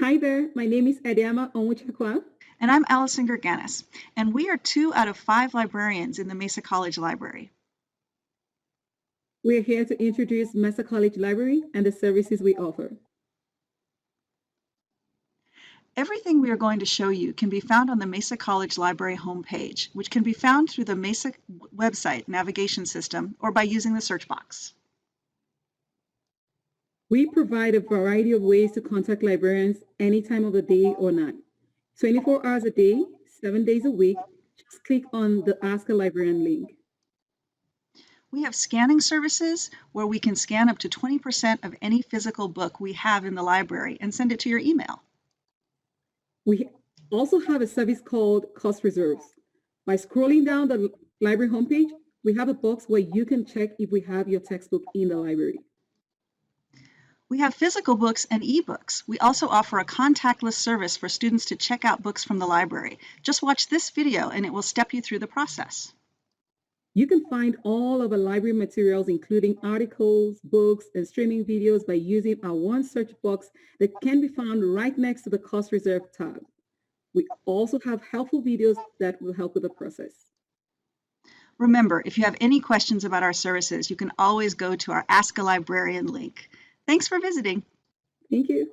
Hi there, my name is Adiama Onwuchekwa. And I'm Allison Gerganis, and we are 2 out of 5 librarians in the Mesa College Library. We're here to introduce Mesa College Library and the services we offer. Everything we are going to show you can be found on the Mesa College Library homepage, which can be found through the Mesa website navigation system or by using the search box. We provide a variety of ways to contact librarians any time of the day or night. 24 hours a day, 7 days a week. Just click on the Ask a Librarian link. We have scanning services where we can scan up to 20% of any physical book we have in the library and send it to your email. We also have a service called Cost Reserves. By scrolling down the library homepage, we have a box where you can check if we have your textbook in the library. We have physical books and ebooks. We also offer a contactless service for students to check out books from the library. Just watch this video and it will step you through the process. You can find all of our library materials, including articles, books, and streaming videos by using our one search box that can be found right next to the Cost Reserve tab. We also have helpful videos that will help with the process. Remember, if you have any questions about our services, you can always go to our Ask a Librarian link. Thanks for visiting. Thank you.